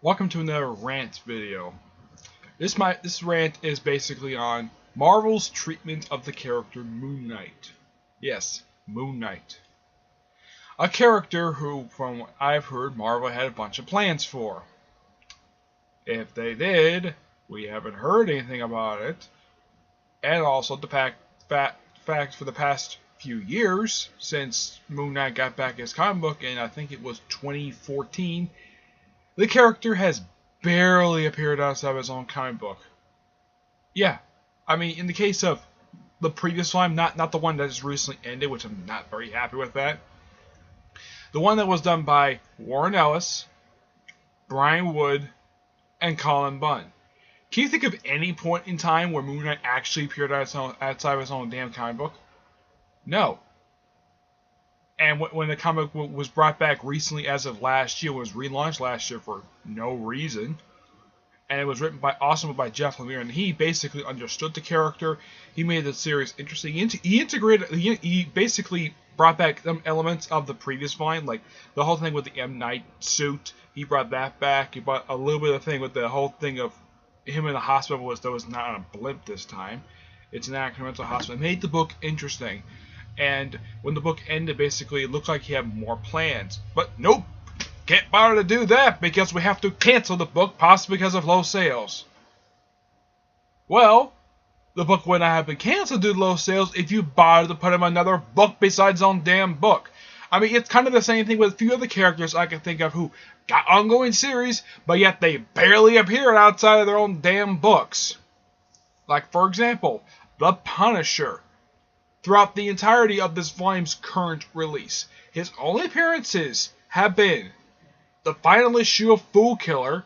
Welcome to another rant video. This rant is basically on Marvel's treatment of the character Moon Knight. Yes, Moon Knight. A character who, from what I've heard, Marvel had a bunch of plans for. If they did, we haven't heard anything about it. And also the fact for the past few years, since Moon Knight got back his comic book in I think it was 2014, the character has barely appeared outside of his own comic book. Yeah, I mean, in the case of the previous one, not the one that just recently ended, which I'm not very happy with that. The one that was done by Warren Ellis, Brian Wood, and Colin Bunn. Can you think of any point in time where Moon Knight actually appeared outside of his own damn comic book? No. And when the comic was brought back recently as of last year, was relaunched last year for no reason, and it was written by Jeff Lemire, and he basically understood the character. He made the series interesting. He basically brought back some elements of the previous volume, like the whole thing with the M. Night suit. He brought that back. He brought a little bit of thing with the whole thing of him in the hospital was not on a blimp this time. It's an actual mental hospital. It made the book interesting. And when the book ended, basically, it looked like he had more plans. But nope, can't bother to do that because we have to cancel the book, possibly because of low sales. Well, the book would not have been canceled due to low sales if you bothered to put him another book besides his own damn book. I mean, it's kind of the same thing with a few other characters I can think of who got ongoing series, but yet they barely appeared outside of their own damn books. Like, for example, The Punisher. Throughout the entirety of this volume's current release, his only appearances have been the final issue of Fool Killer,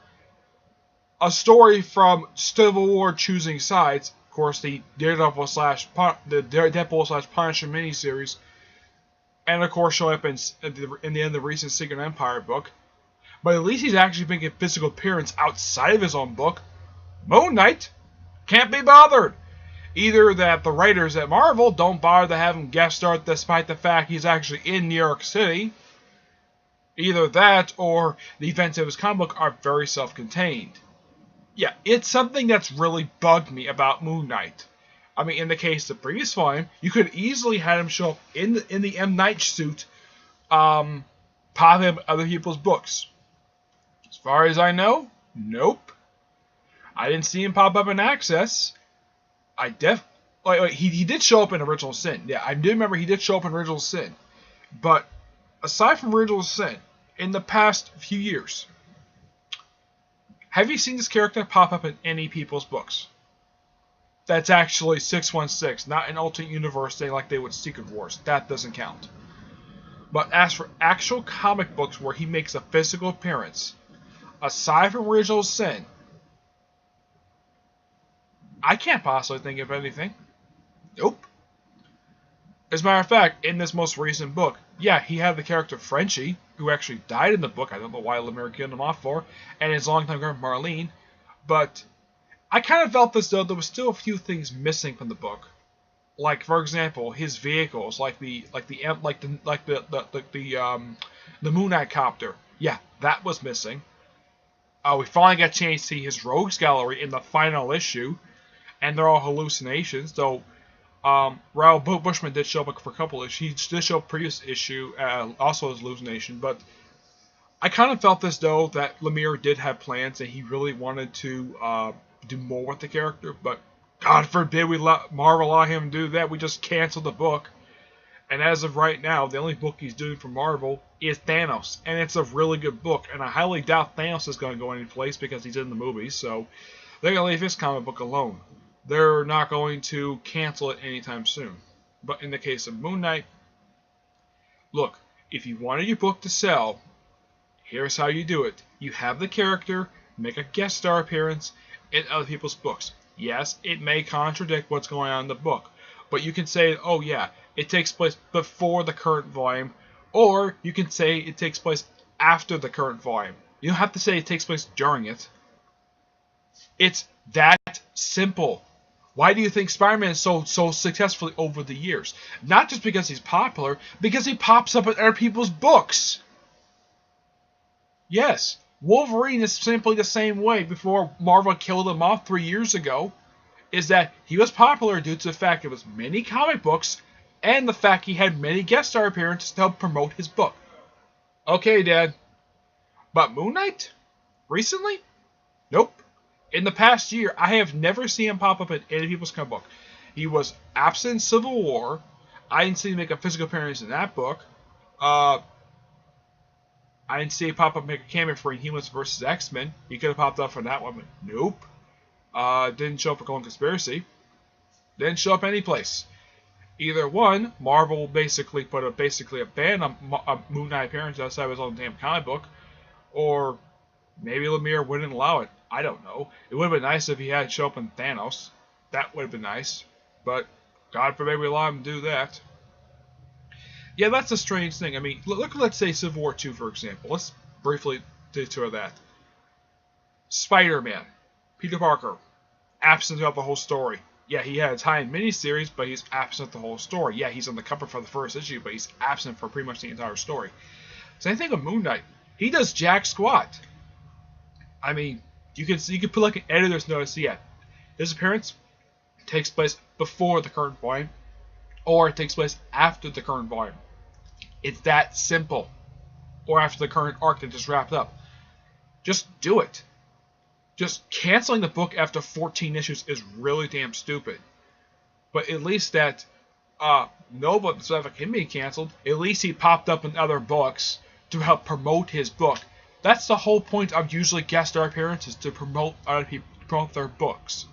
a story from Civil War Choosing Sides, of course the Daredevil slash Punisher miniseries, and of course showing up in the end of the recent Secret Empire book. But at least he's actually making a physical appearance outside of his own book. Moon Knight can't be bothered. Either that the writers at Marvel don't bother to have him guest star despite the fact he's actually in New York City. Either that or the events of his comic book are very self-contained. Yeah, it's something that's really bugged me about Moon Knight. I mean, in the case of the previous volume, you could easily have him show up in the M. Night suit, popping up other people's books. As far as I know, nope. I didn't see him pop up in Access. He did show up in Original Sin. Yeah, I do remember he did show up in Original Sin. But aside from Original Sin, in the past few years, have you seen this character pop up in any people's books? That's actually 616, not an alternate universe thing like they would Secret Wars. That doesn't count. But as for actual comic books where he makes a physical appearance, aside from Original Sin, I can't possibly think of anything. Nope. As a matter of fact, in this most recent book, yeah, he had the character Frenchie, who actually died in the book. I don't know why Lemire killed him off for, and his longtime girlfriend Marlene. But I kind of felt as though there was still a few things missing from the book. Like, for example, his vehicles, like the Moon Knight copter. Yeah, that was missing. We finally got a chance to see his rogues gallery in the final issue. And they're all hallucinations, though Raoul Bushman did show up for a couple issues. He did show up previous issue, also as hallucination, but I kind of felt as though that Lemire did have plans and he really wanted to do more with the character, but God forbid we let Marvel allow him to do that. We just canceled the book. And as of right now, the only book he's doing for Marvel is Thanos, and it's a really good book, and I highly doubt Thanos is going to go any place because he's in the movies, so they're going to leave his comic book alone. They're not going to cancel it anytime soon. But in the case of Moon Knight, look, if you wanted your book to sell, here's how you do it. You have the character make a guest star appearance in other people's books. Yes, it may contradict what's going on in the book, but you can say, oh yeah, it takes place before the current volume, or you can say it takes place after the current volume. You don't have to say it takes place during it. It's that simple. Why do you think Spider-Man is so successfully over the years? Not just because he's popular, because he pops up in other people's books. Yes, Wolverine is simply the same way before Marvel killed him off 3 years ago, is that he was popular due to the fact there was many comic books and the fact he had many guest star appearances to help promote his book. Okay, Dad. But Moon Knight? Recently? Nope. In the past year, I have never seen him pop up in any people's comic book. He was absent in Civil War. I didn't see him make a physical appearance in that book. I didn't see him pop up and make a cameo for Humans vs. X-Men. He could have popped up for that one, but nope. Didn't show up for Golden Conspiracy. Didn't show up any place. Either one, Marvel basically put a ban on Moon Knight appearance outside of his own damn comic book, or maybe Lemire wouldn't allow it. I don't know. It would have been nice if he had show up in Thanos. That would have been nice. But God forbid we allow him to do that. Yeah, that's a strange thing. I mean, look, let's say Civil War 2, for example. Let's briefly detour that. Spider-Man. Peter Parker. Absent throughout the whole story. Yeah, he had a tie-in miniseries, but he's absent the whole story. Yeah, he's on the cover for the first issue, but he's absent for pretty much the entire story. Same thing with Moon Knight. He does jack squat. I mean, you could put like an editor's notice. Yeah, his appearance takes place before the current volume, or it takes place after the current volume. It's that simple. Or after the current arc that just wrapped up. Just do it. Just canceling the book after 14 issues is really damn stupid. But at least that Nova, instead of him being canceled, at least he popped up in other books to help promote his book. That's the whole point of usually guest star appearances, to promote other people, promote their books.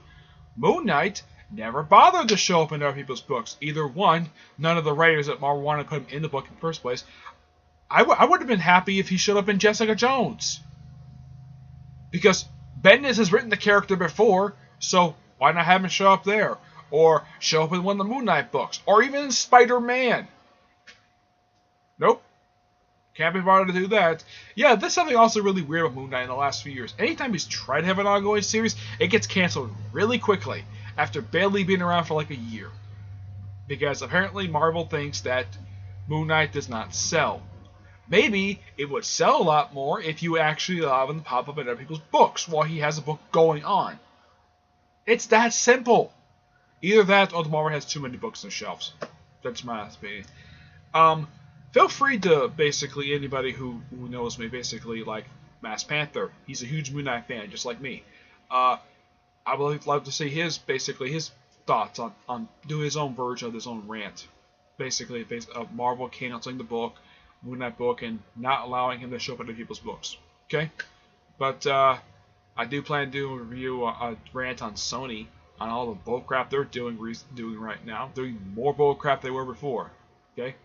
Moon Knight never bothered to show up in other people's books. Either one, none of the writers at Marvel wanted to put him in the book in the first place. I would have been happy if he showed up in Jessica Jones. Because Bendis has written the character before, so why not have him show up there? Or show up in one of the Moon Knight books. Or even in Spider-Man. Nope. Can't be bothered to do that. Yeah, there's something also really weird about Moon Knight in the last few years. Anytime he's tried to have an ongoing series, it gets canceled really quickly, after barely being around for like a year. Because apparently Marvel thinks that Moon Knight does not sell. Maybe it would sell a lot more if you actually allow him to pop up in other people's books while he has a book going on. It's that simple. Either that or the Marvel has too many books on the shelves. That's my opinion. Feel free to, basically, anybody who knows me, basically, like Mass Panther. He's a huge Moon Knight fan, just like me. I would love to see his thoughts on doing his own version of his own rant. Basically, of Marvel canceling the book, Moon Knight book, and not allowing him to show up in other people's books. Okay? But, I do plan to do a review, a rant on Sony, on all the bullcrap they're doing right now. They're doing more bullcrap they were before. Okay?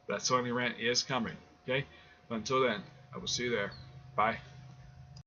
That Sony rant is coming. Okay? But until then, I will see you there. Bye.